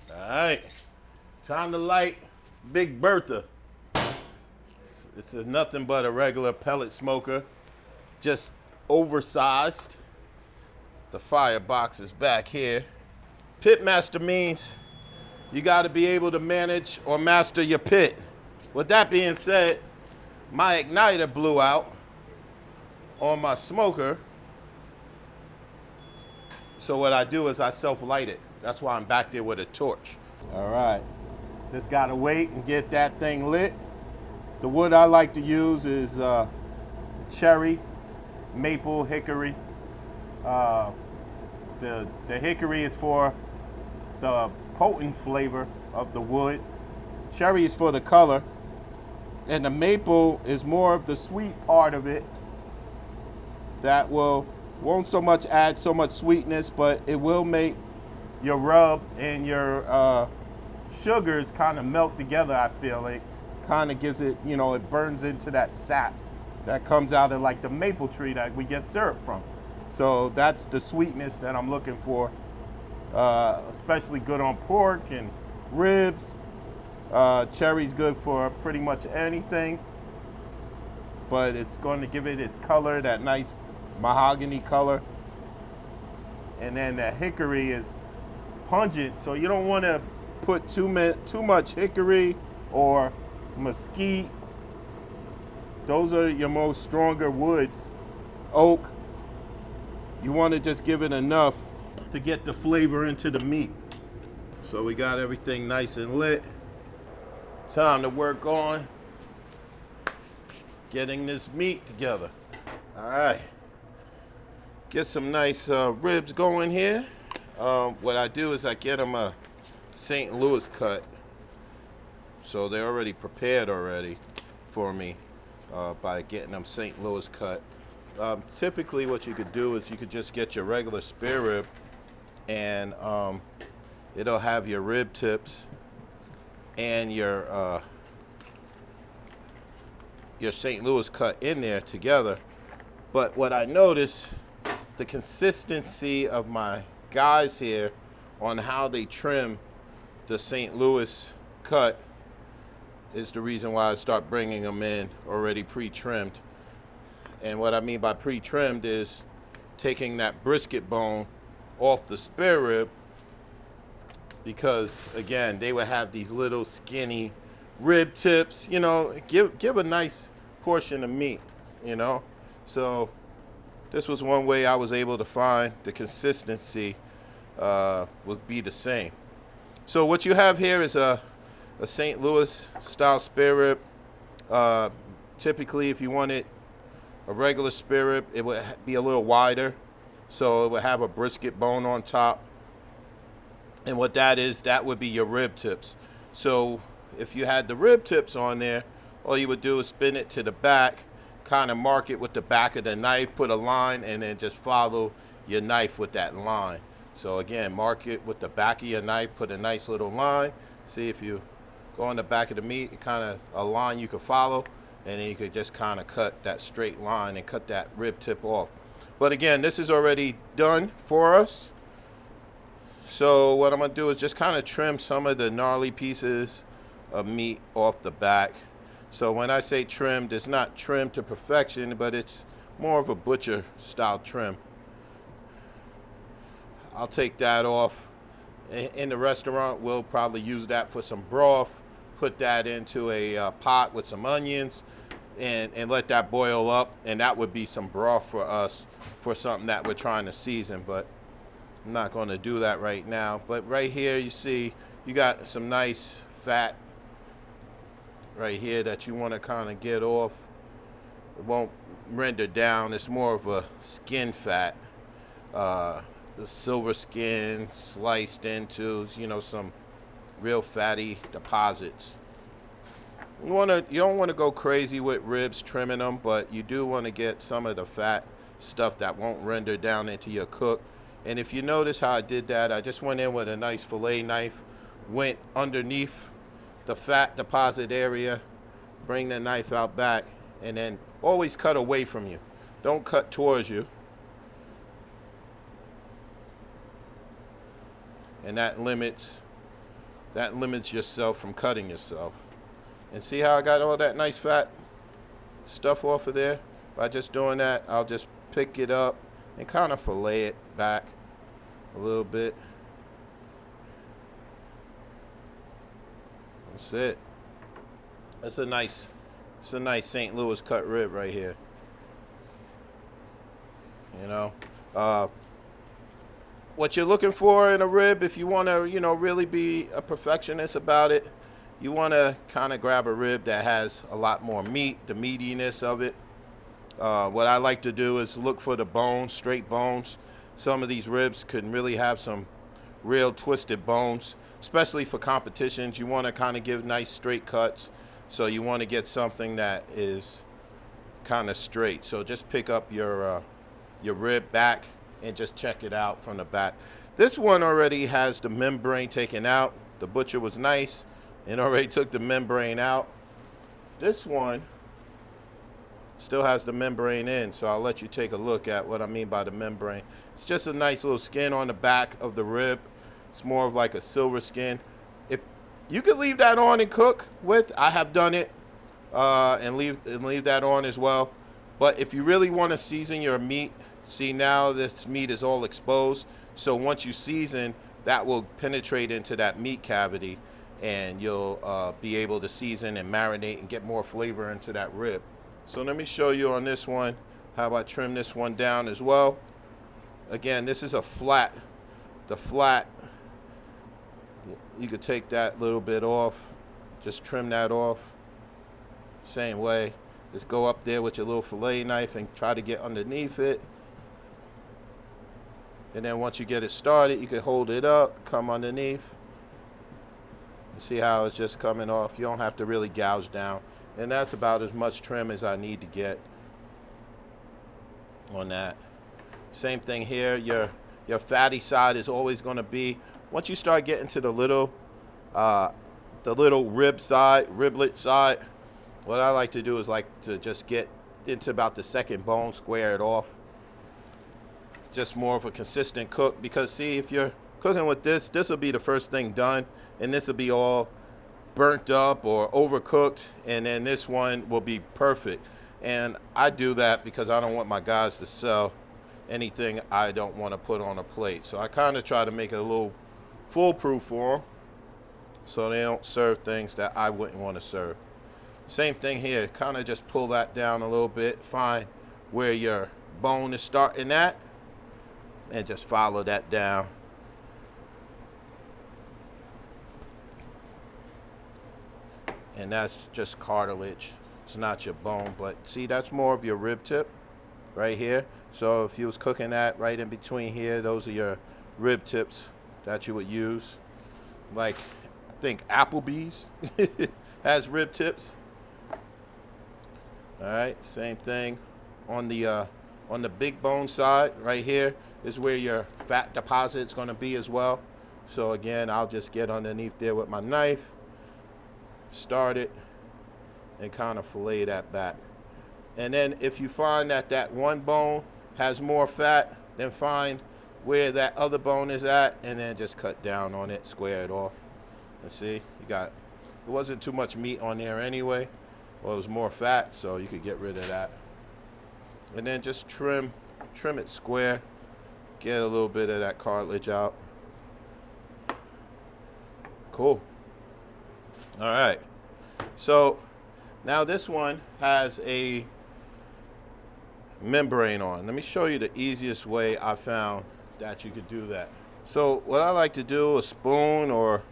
All right, time to light Big Bertha. It's nothing but a regular pellet smoker, just oversized. The firebox is back here. Pitmaster means you got to be able to manage or master your pit. With that being said, my igniter blew out on my smoker. So what I do is I self-light it. That's why I'm back there with a torch. All right, just gotta wait and get that thing lit. The wood I like to use is cherry, maple, hickory. The hickory is for the potent flavor of the wood. Cherry is for the color. And the maple is more of the sweet part of it that won't so much add so much sweetness, but it will make your rub and your sugars kind of melt together. I feel it kind of gives it, it burns into that sap that comes out of like the maple tree that we get syrup from. So that's the sweetness that I'm looking for, especially good on pork and ribs. Cherry's good for pretty much anything, but it's going to give it its color, that nice mahogany color. And then the hickory is pungent, so you don't want to put too much hickory or mesquite. Those are your most stronger woods. Oak, you want to just give it enough to get the flavor into the meat. So we got everything nice and lit. Time to work on getting this meat together. All right, get some nice ribs going here. What I do is I get them a St. Louis cut. So they're already prepared for me by getting them St. Louis cut. Typically what you could do is you could just get your regular spare rib, and it'll have your rib tips and your St. Louis cut in there together. But what I noticed, the consistency of my guys here on how they trim the St. Louis cut is the reason why I start bringing them in already pre-trimmed. And what I mean by pre-trimmed is taking that brisket bone off the spare rib, because again, they would have these little skinny rib tips, give a nice portion of meat, So this was one way I was able to find the consistency would be the same. So what you have here is a St. Louis style spare rib. Typically, if you wanted a regular spare rib, it would be a little wider, so it would have a brisket bone on top. And what that is, that would be your rib tips. So if you had the rib tips on there, all you would do is spin it to the back, kind of mark it with the back of the knife, put a line, and then just follow your knife with that line. So again, mark it with the back of your knife, put a nice little line. See, if you go on the back of the meat, it kind of a line you could follow, and then you could just kind of cut that straight line and cut that rib tip off. But again, this is already done for us. So what I'm gonna do is just kind of trim some of the gnarly pieces of meat off the back. So when I say trimmed, it's not trimmed to perfection, but it's more of a butcher style trim. I'll take that off. In the restaurant, we'll probably use that for some broth, put that into a pot with some onions, and let that boil up, and that would be some broth for us for something that we're trying to season. But I'm not going to do that right now. But right here, you see, you got some nice fat right here that you want to kind of get off. It won't render down. It's more of a skin fat. The silver skin sliced into, some real fatty deposits. You don't want to go crazy with ribs trimming them, but you do want to get some of the fat stuff that won't render down into your cook. And if you notice how I did that, I just went in with a nice fillet knife, went underneath the fat deposit area, bring the knife out back, and then always cut away from you. Don't cut towards you. And that limits that limits yourself from cutting yourself. And see how I got all that nice fat stuff off of there? By just doing that, I'll just pick it up and kind of fillet it back a little bit. That's it. It's a nice St. Louis cut rib right here. You know, what you're looking for in a rib, if you want to, you know, really be a perfectionist about it, you want to kind of grab a rib that has a lot more meat, the meatiness of it. What I like to do is look for the bones, straight bones. Some of these ribs can really have some real twisted bones, especially for competitions. You want to kind of give nice straight cuts. So you want to get something that is kind of straight. So just pick up your rib back and just check it out from the back. This one already has the membrane taken out. The butcher was nice and already took the membrane out. This one still has the membrane in, so I'll let you take a look at what I mean by the membrane. It's just a nice little skin on the back of the rib. It's more of like a silver skin. If you could leave that on and cook with, I have done it, and leave that on as well. But if you really want to season your meat, see now this meat is all exposed. So once you season, that will penetrate into that meat cavity, and you'll be able to season and marinate and get more flavor into that rib. So let me show you on this one how I trim this one down as well. Again, this is a flat. The flat, you could take that little bit off, just trim that off. Same way, just go up there with your little fillet knife and try to get underneath it. And then once you get it started, you can hold it up, come underneath. You see how it's just coming off? You don't have to really gouge down. And that's about as much trim as I need to get on that. Same thing here, your fatty side is always going to be, once you start getting to the little rib side, riblet side, what I like to do is like to just get into about the second bone, square it off. Just more of a consistent cook, because see, if you're cooking with this will be the first thing done, and this will be all burnt up or overcooked, and then this one will be perfect. And I do that because I don't want my guys to sell anything I don't want to put on a plate. So I kind of try to make it a little foolproof for them, so they don't serve things that I wouldn't want to serve. Same thing here, kind of just pull that down a little bit, find where your bone is starting at, and just follow that down. And that's just cartilage. It's not your bone, but see, that's more of your rib tip right here. So if you was cooking that right in between here, those are your rib tips that you would use. Like, I think Applebee's has rib tips. All right, same thing on the big bone side right here is where your fat deposit is going to be as well. So again, I'll just get underneath there with my knife, start it, and kind of fillet that back. And then if you find that that one bone has more fat, then find where that other bone is at, and then just cut down on it, square it off. And see, you got, it wasn't too much meat on there anyway, well, it was more fat, so you could get rid of that. And then just trim it square, get a little bit of that cartilage out. Cool. All right, so now this one has a membrane on. Let me show you the easiest way I found that you could do that. So what I like to do, a spoon or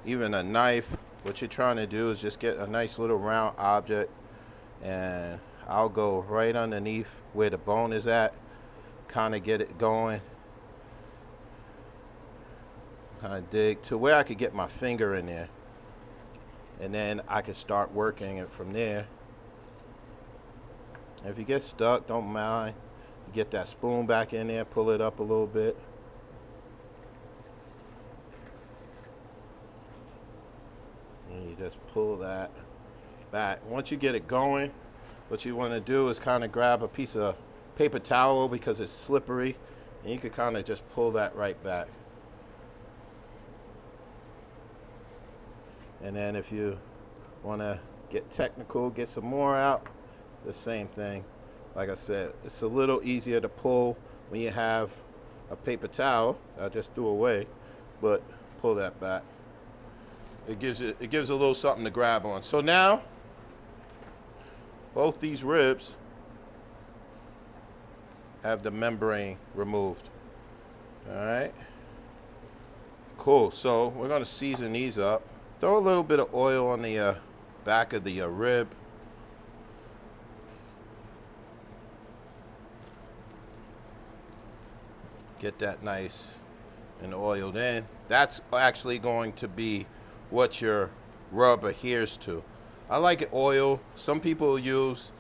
even a knife, what you're trying to do is just get a nice little round object, and I'll go right underneath where the bone is at, kind of get it going, kind of dig to where I could get my finger in there, and then I can start working it from there. If you get stuck, don't mind. You get that spoon back in there, pull it up a little bit. And you just pull that back. Once you get it going, what you want to do is kind of grab a piece of paper towel because it's slippery, and you can kind of just pull that right back. And then if you want to get technical, get some more out, the same thing. Like I said, it's a little easier to pull when you have a paper towel. I just threw away, but pull that back. It gives a little something to grab on. So now, both these ribs have the membrane removed. All right. Cool. So we're going to season these up. Throw a little bit of oil on the back of the rib. Get that nice and oiled in. That's actually going to be what your rub adheres to. I like it oil. Some people use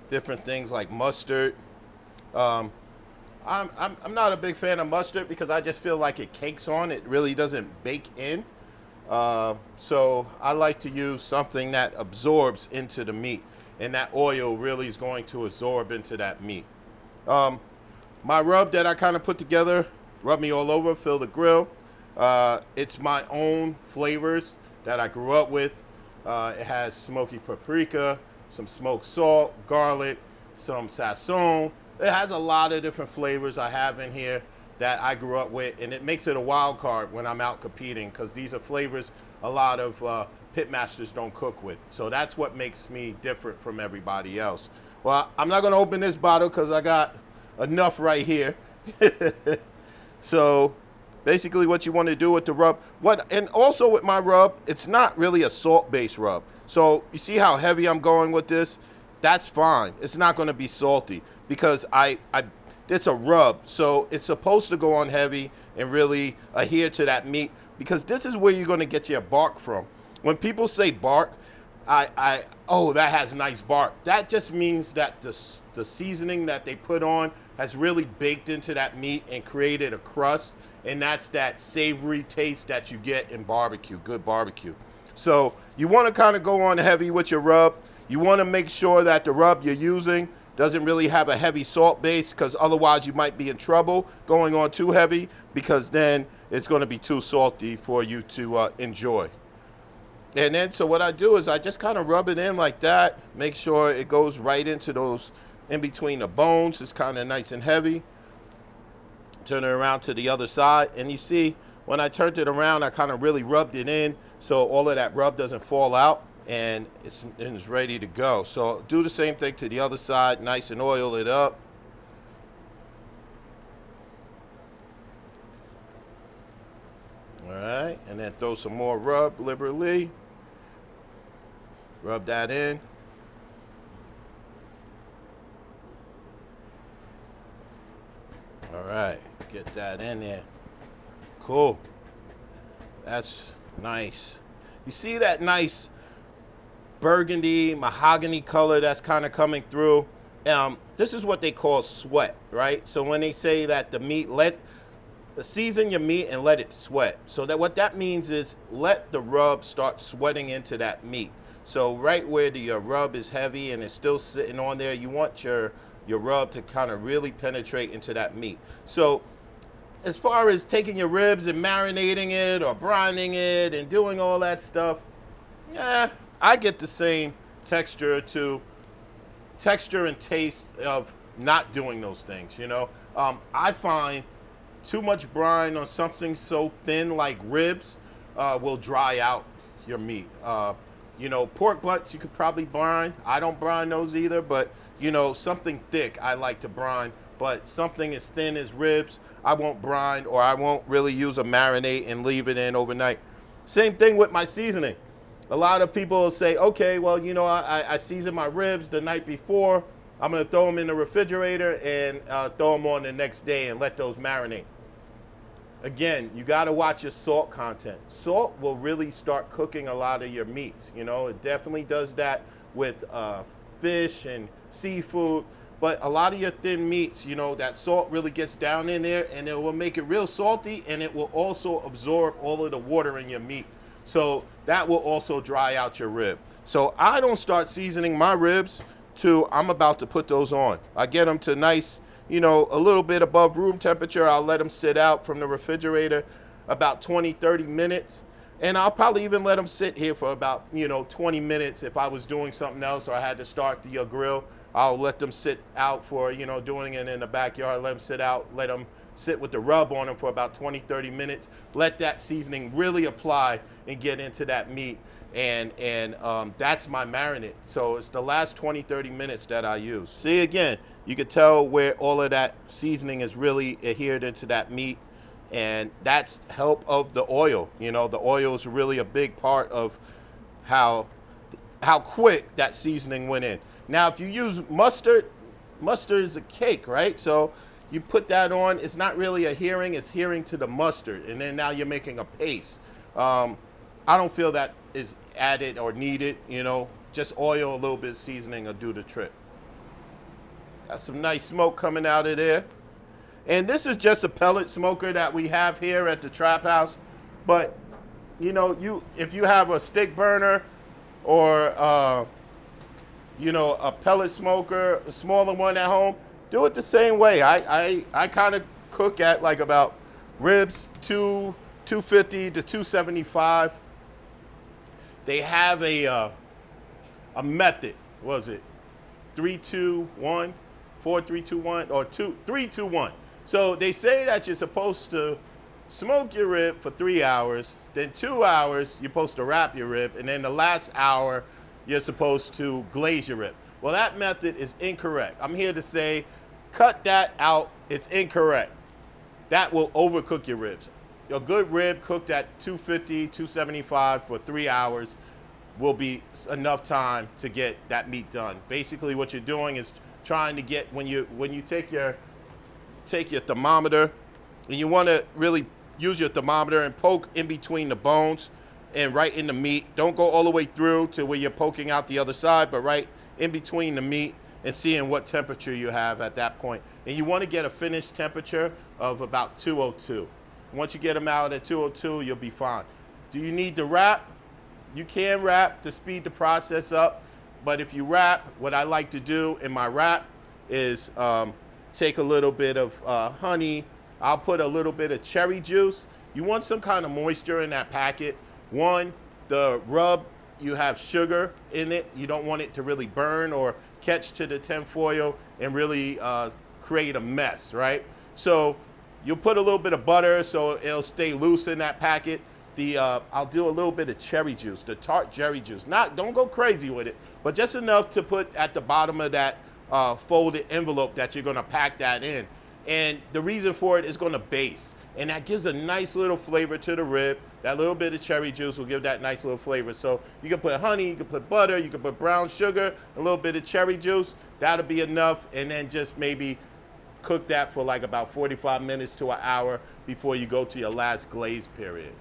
different things like mustard. I'm not a big fan of mustard because I just feel like it cakes on. It really doesn't bake in. So I like to use something that absorbs into the meat, and that oil really is going to absorb into that meat. My rub that I kind of put together, rub me all over, fill the grill. It's my own flavors that I grew up with. It has smoky paprika, some smoked salt, garlic, some sazon. It has a lot of different flavors I have in here that I grew up with, and it makes it a wild card when I'm out competing because these are flavors a lot of pitmasters don't cook with. So that's what makes me different from everybody else. Well, I'm not going to open this bottle because I got enough right here. So basically what you want to do with the rub, and also with my rub, it's not really a salt-based rub. So you see how heavy I'm going with this? That's fine. It's not going to be salty because it's a rub. So it's supposed to go on heavy and really adhere to that meat, because this is where you're going to get your bark from. When people say bark, oh, that has nice bark. That just means that the seasoning that they put on has really baked into that meat and created a crust. And that's that savory taste that you get in barbecue, good barbecue. So you want to kind of go on heavy with your rub. You want to make sure that the rub you're using doesn't really have a heavy salt base, because otherwise you might be in trouble going on too heavy, because then it's going to be too salty for you to enjoy. And then, so what I do is I just kind of rub it in like that, make sure it goes right into those, in between the bones. It's kind of nice and heavy. Turn it around to the other side, and you see when I turned it around, I kind of really rubbed it in so all of that rub doesn't fall out, and it's ready to go. So do the same thing to the other side, nice and oil it up. All right, and then throw some more rub liberally. Rub that in. All right, get that in there. Cool. That's nice. You see that nice burgundy, mahogany color that's kind of coming through? This is what they call sweat, right? So when they say that the meat, season your meat and let it sweat. So that what that means is let the rub start sweating into that meat. So right where the rub is heavy and it's still sitting on there, you want your rub to kind of really penetrate into that meat. So as far as taking your ribs and marinating it or brining it and doing all that stuff, yeah, I get the same texture and taste of not doing those things, you know. I find too much brine on something so thin like ribs will dry out your meat. You know, pork butts you could probably brine. I don't brine those either, but you know, something thick I like to brine, but something as thin as ribs, I won't brine, or I won't really use a marinade and leave it in overnight. Same thing with my seasoning. A lot of people will say, okay, well, you know, I seasoned my ribs the night before. I'm going to throw them in the refrigerator and throw them on the next day and let those marinate. Again, you got to watch your salt content. Salt will really start cooking a lot of your meats. You know, it definitely does that with fish and seafood. But a lot of your thin meats, you know, that salt really gets down in there and it will make it real salty, and it will also absorb all of the water in your meat. So that will also dry out your rib. So I don't start seasoning my ribs till I'm about to put those on. I get them to nice, you know, a little bit above room temperature. I'll let them sit out from the refrigerator about 20, 30 minutes. And I'll probably even let them sit here for about, 20 minutes if I was doing something else or I had to start the grill. I'll let them sit out for, doing it in the backyard, let them sit out, let them sit with the rub on them for about 20, 30 minutes. Let that seasoning really apply and get into that meat. And that's my marinade. So it's the last 20, 30 minutes that I use. See, again, you can tell where all of that seasoning is really adhered into that meat. And that's help of the oil. The oil is really a big part of how quick that seasoning went in. Now, if you use mustard, mustard is a cake, right? So you put that on, it's not really adhering, it's adhering to the mustard. And then now you're making a paste. I don't feel that is added or needed, just oil, a little bit of seasoning will do the trick. Got some nice smoke coming out of there. And this is just a pellet smoker that we have here at the Trapp House. But, if you have a stick burner or, a pellet smoker, a smaller one at home, do it the same way. I kind of cook at like about ribs 250 to 275. They have a method. What was it? 3-2-1, 4-3-2-1, or 3-2-1. So they say that you're supposed to smoke your rib for 3 hours, then 2 hours you're supposed to wrap your rib, and then the last hour you're supposed to glaze your rib. Well, that method is incorrect. I'm here to say, cut that out. It's incorrect. That will overcook your ribs. A good rib cooked at 250, 275 for 3 hours will be enough time to get that meat done. Basically, what you're doing is trying to get, when you take your thermometer, and you want to really use your thermometer and poke in between the bones and right in the meat. Don't go all the way through to where you're poking out the other side, but right in between the meat and seeing what temperature you have at that point. And you want to get a finished temperature of about 202. Once you get them out at 202, you'll be fine. Do you need to wrap? You can wrap to speed the process up, but if you wrap, what I like to do in my wrap is take a little bit of honey. I'll put a little bit of cherry juice. You want some kind of moisture in that packet. One, the rub, you have sugar in it. You don't want it to really burn or catch to the tin foil and really create a mess, right? So you'll put a little bit of butter so it'll stay loose in that packet. I'll do a little bit of cherry juice, the tart cherry juice. Don't go crazy with it, but just enough to put at the bottom of that folded envelope that you're gonna pack that in. And the reason for it is gonna base. And that gives a nice little flavor to the rib. That little bit of cherry juice will give that nice little flavor. So you can put honey, you can put butter, you can put brown sugar, a little bit of cherry juice. That'll be enough. And then just maybe cook that for like about 45 minutes to an hour before you go to your last glaze period,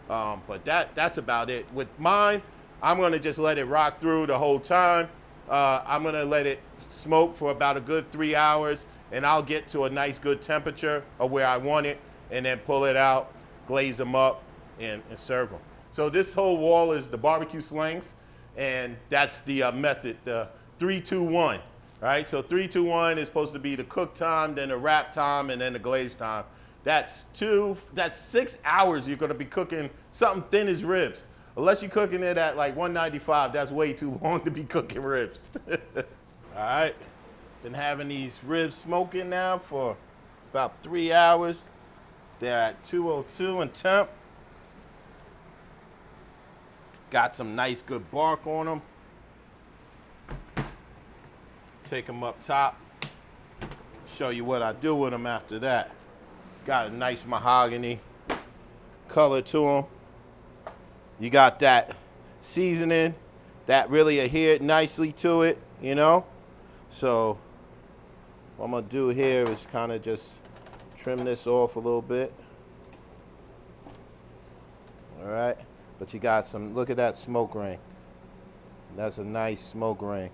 But that's about it. With mine, I'm gonna just let it rock through the whole time. I'm gonna let it smoke for about a good 3 hours, and I'll get to a nice good temperature of where I want it, and then pull it out, glaze them up, and serve them. So this whole wall is the barbecue slings, and that's the method, the 3-2-1, right? So 3-2-1 is supposed to be the cook time, then the wrap time, and then the glaze time. That's 6 hours you're gonna be cooking something thin as ribs. Unless you're cooking it at like 195, that's way too long to be cooking ribs. All right, been having these ribs smoking now for about 3 hours. They're at 202 in temp. Got some nice good bark on them. Take them up top. Show you what I do with them after that. It's got a nice mahogany color to them. You got that seasoning that really adhered nicely to it, So what I'm gonna do here is kind of just trim this off a little bit. All right, but you got some, look at that smoke ring. That's a nice smoke ring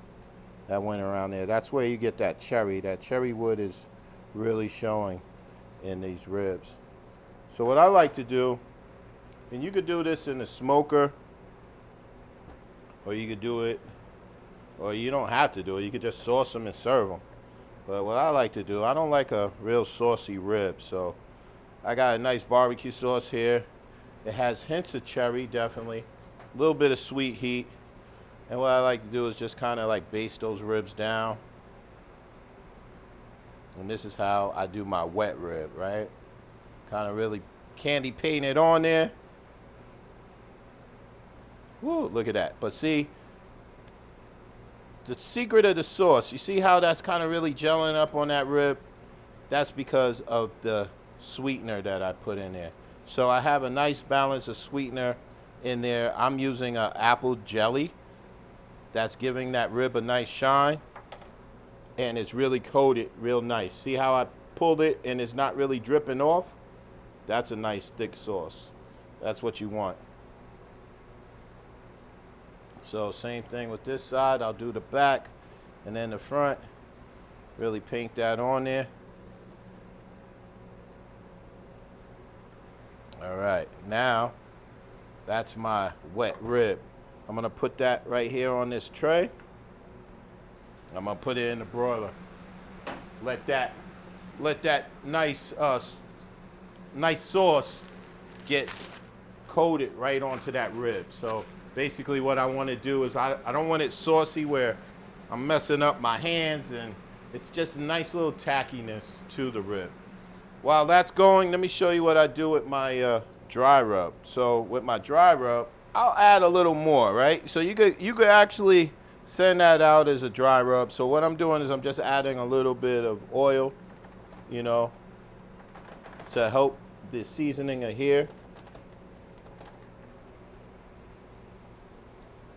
that went around there. That's where you get that cherry. That cherry wood is really showing in these ribs. So what I like to do, and you could do this in the smoker, or you could do it, or you don't have to do it. You could just sauce them and serve them. But what I like to do, I don't like a real saucy rib. So I got a nice barbecue sauce here, It has hints of cherry, definitely. A little bit of sweet heat. And what I like to do is just kind of like baste those ribs down. And this is how I do my wet rib, right? Kind of really candy paint it on there. Woo, look at that. But see, the secret of the sauce, you see how that's kind of really gelling up on that rib? That's because of the sweetener that I put in there. So I have a nice balance of sweetener in there. I'm using an apple jelly. That's giving that rib a nice shine. And it's really coated real nice. See how I pulled it and it's not really dripping off? That's a nice thick sauce. That's what you want. So same thing with this side. I'll do the back and then the front. Really paint that on there. All right, now that's my wet rib. I'm gonna put that right here on this tray. I'm gonna put it in the broiler. Let that nice nice sauce get coated right onto that rib. So basically what I want to do is I don't want it saucy where I'm messing up my hands, and it's just a nice little tackiness to the rib. While that's going, let me show you what I do with my dry rub. So with my dry rub, I'll add a little more, right? So you could actually send that out as a dry rub. So what I'm doing is I'm just adding a little bit of oil, you know, to help the seasoning adhere.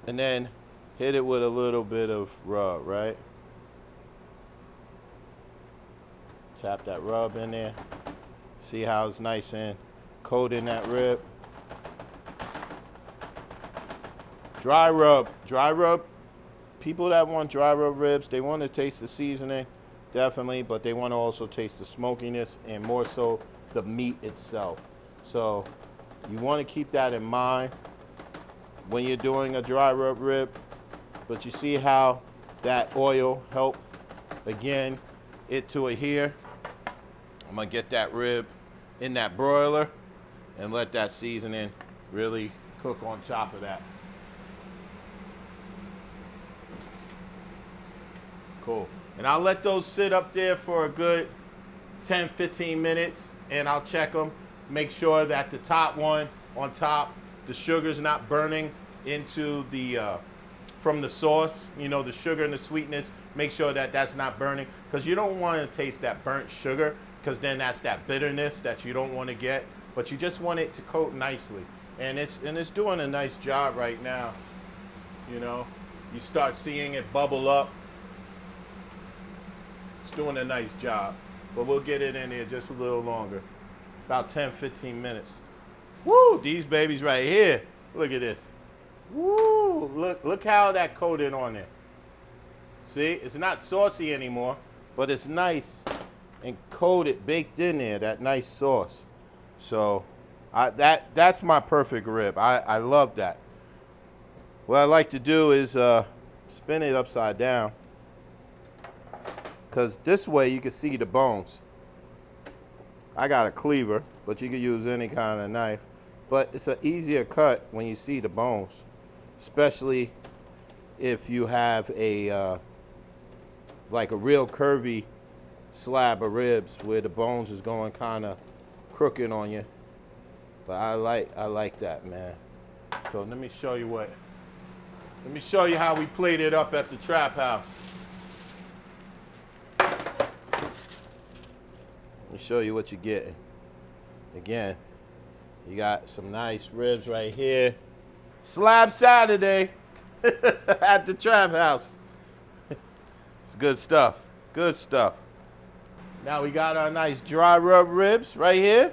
And then hit it with a little bit of rub, right? Tap that rub in there. See how it's nice and coating that rib. Dry rub. People that want dry rub ribs, they want to taste the seasoning, definitely, but they want to also taste the smokiness and more so the meat itself. So you want to keep that in mind when you're doing a dry rub rib. But you see how that oil helped, again, it to adhere. I'm gonna get that rib in that broiler and let that seasoning really cook on top of that. Cool. And I'll let those sit up there for a good 10-15 minutes, and I'll check them, make sure that the top one on top, the sugar's not burning into the from the sauce, you know, the sugar and the sweetness. Make sure that that's not burning, because you don't want to taste that burnt sugar, because then that's that bitterness that you don't want to get. But you just want it to coat nicely, and it's doing a nice job right now. You know, you start seeing it bubble up. It's doing a nice job, but we'll get it in there just a little longer, about 10-15 minutes. Woo, these babies right here. Look at this. Woo, look how that coated on there. See, it's not saucy anymore, but it's nice and coated, baked in there, that nice sauce. So that's my perfect rib. I love that. What I like to do is spin it upside down, because this way you can see the bones. I got a cleaver, but you can use any kind of knife. But it's an easier cut when you see the bones, especially if you have a like a real curvy slab of ribs where the bones is going kind of crooked on you. But I like that, man. So let me show you how we played it up at the Trapp House. Let me show you what you're getting. Again, you got some nice ribs right here. Slab Saturday at the Trapp House. It's good stuff. Good stuff. Now we got our nice dry rub ribs right here.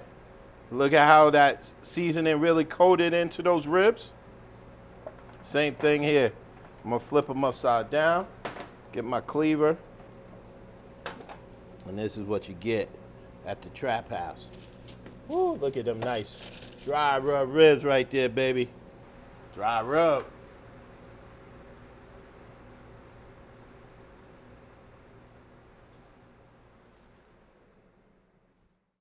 Look at how that seasoning really coated into those ribs. Same thing here. I'm gonna flip them upside down, get my cleaver, and this is what you get at the Trapp House. Woo, look at them nice dry rub ribs right there, baby. Dry rub.